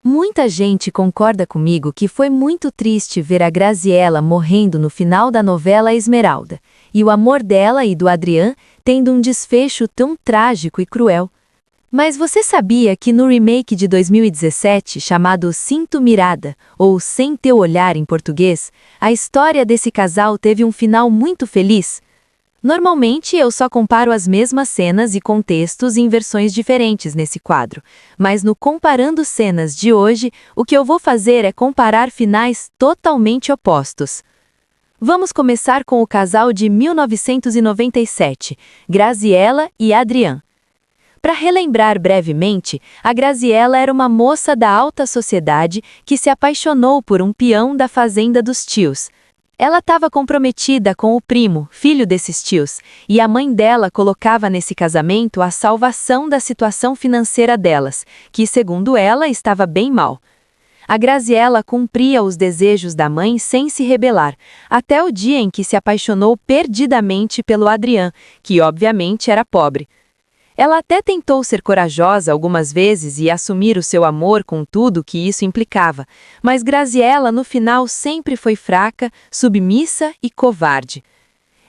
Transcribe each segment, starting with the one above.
Muita gente concorda comigo que foi muito triste ver a Graziella morrendo no final da novela Esmeralda, e o amor dela e do Adrián tendo um desfecho tão trágico e cruel. Mas você sabia que no remake de 2017, chamado Sinto Mirada, ou Sem Teu Olhar em português, a história desse casal teve um final muito feliz? Normalmente eu só comparo as mesmas cenas e contextos em versões diferentes nesse quadro, mas no Comparando Cenas de hoje, o que eu vou fazer é comparar finais totalmente opostos. Vamos começar com o casal de 1997, Graziella e Adrián. Para relembrar brevemente, a Graziella era uma moça da alta sociedade que se apaixonou por um peão da fazenda dos tios. Ela estava comprometida com o primo, filho desses tios, e a mãe dela colocava nesse casamento a salvação da situação financeira delas, que, segundo ela, estava bem mal. A Graziella cumpria os desejos da mãe sem se rebelar, até o dia em que se apaixonou perdidamente pelo Adrián, que obviamente era pobre. Ela até tentou ser corajosa algumas vezes e assumir o seu amor com tudo que isso implicava, mas Graziella no final sempre foi fraca, submissa e covarde.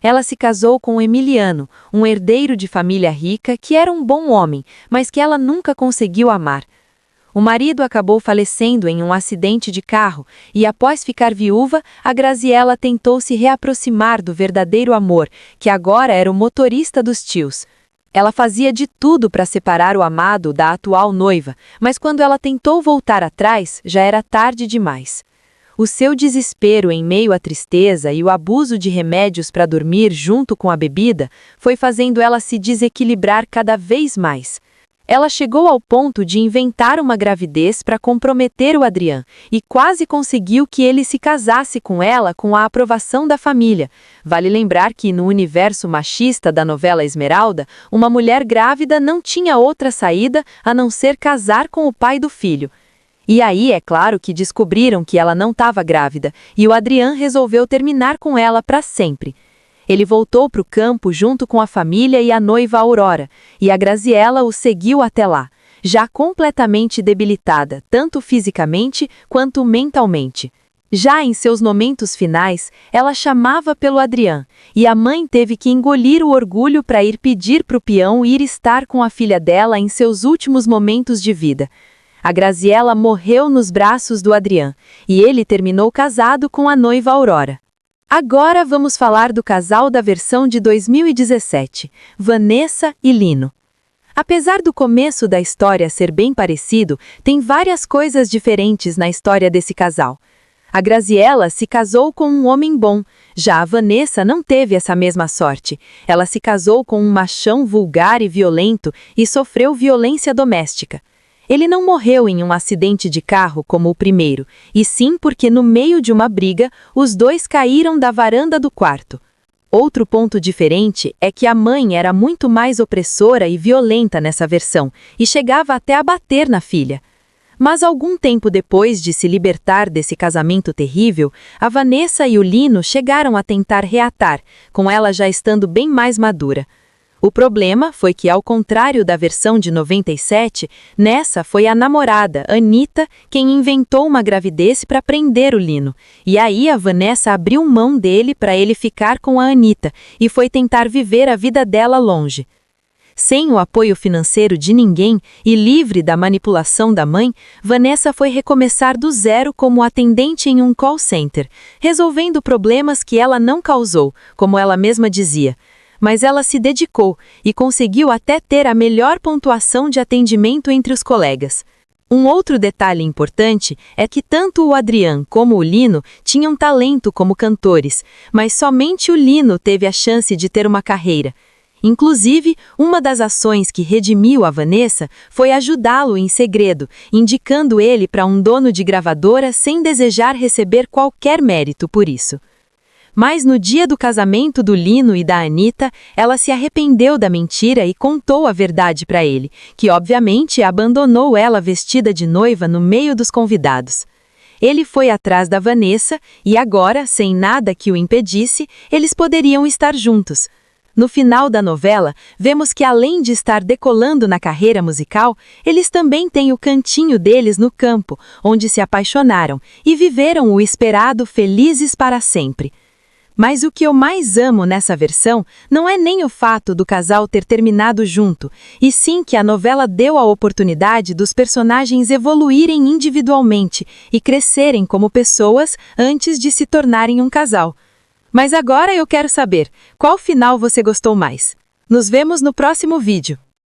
Ela se casou com Emiliano, um herdeiro de família rica que era um bom homem, mas que ela nunca conseguiu amar. O marido acabou falecendo em um acidente de carro e, após ficar viúva, a Graziella tentou se reaproximar do verdadeiro amor, que agora era o motorista dos tios. Ela fazia de tudo para separar o amado da atual noiva, mas quando ela tentou voltar atrás, já era tarde demais. O seu desespero em meio à tristeza e o abuso de remédios para dormir junto com a bebida foi fazendo ela se desequilibrar cada vez mais. Ela chegou ao ponto de inventar uma gravidez para comprometer o Adrián e quase conseguiu que ele se casasse com ela com a aprovação da família. Vale lembrar que, no universo machista da novela Esmeralda, uma mulher grávida não tinha outra saída a não ser casar com o pai do filho. E aí, é claro que descobriram que ela não estava grávida e o Adrián resolveu terminar com ela para sempre. Ele voltou para o campo junto com a família e a noiva Aurora, e a Graziella o seguiu até lá, já completamente debilitada, tanto fisicamente quanto mentalmente. Já em seus momentos finais, ela chamava pelo Adrián, e a mãe teve que engolir o orgulho para ir pedir para o peão ir estar com a filha dela em seus últimos momentos de vida. A Graziella morreu nos braços do Adrián, e ele terminou casado com a noiva Aurora. Agora vamos falar do casal da versão de 2017, Vanessa e Lino. Apesar do começo da história ser bem parecido, tem várias coisas diferentes na história desse casal. A Graziella se casou com um homem bom, já a Vanessa não teve essa mesma sorte. Ela se casou com um machão vulgar e violento e sofreu violência doméstica. Ele não morreu em um acidente de carro como o primeiro, e sim porque no meio de uma briga, os dois caíram da varanda do quarto. Outro ponto diferente é que a mãe era muito mais opressora e violenta nessa versão, e chegava até a bater na filha. Mas algum tempo depois de se libertar desse casamento terrível, a Vanessa e o Lino chegaram a tentar reatar, com ela já estando bem mais madura. O problema foi que, ao contrário da versão de 97, nessa foi a namorada, Anitta, quem inventou uma gravidez para prender o Lino. E aí a Vanessa abriu mão dele para ele ficar com a Anitta e foi tentar viver a vida dela longe. Sem o apoio financeiro de ninguém e livre da manipulação da mãe, Vanessa foi recomeçar do zero como atendente em um call center, resolvendo problemas que ela não causou, como ela mesma dizia. Mas ela se dedicou e conseguiu até ter a melhor pontuação de atendimento entre os colegas. Um outro detalhe importante é que tanto o Adrián como o Lino tinham talento como cantores, mas somente o Lino teve a chance de ter uma carreira. Inclusive, uma das ações que redimiu a Vanessa foi ajudá-lo em segredo, indicando ele para um dono de gravadora sem desejar receber qualquer mérito por isso. Mas no dia do casamento do Lino e da Anitta, ela se arrependeu da mentira e contou a verdade para ele, que obviamente abandonou ela vestida de noiva no meio dos convidados. Ele foi atrás da Vanessa e agora, sem nada que o impedisse, eles poderiam estar juntos. No final da novela, vemos que além de estar decolando na carreira musical, eles também têm o cantinho deles no campo, onde se apaixonaram e viveram o esperado felizes para sempre. Mas o que eu mais amo nessa versão não é nem o fato do casal ter terminado junto, e sim que a novela deu a oportunidade dos personagens evoluírem individualmente e crescerem como pessoas antes de se tornarem um casal. Mas agora eu quero saber, qual final você gostou mais? Nos vemos no próximo vídeo.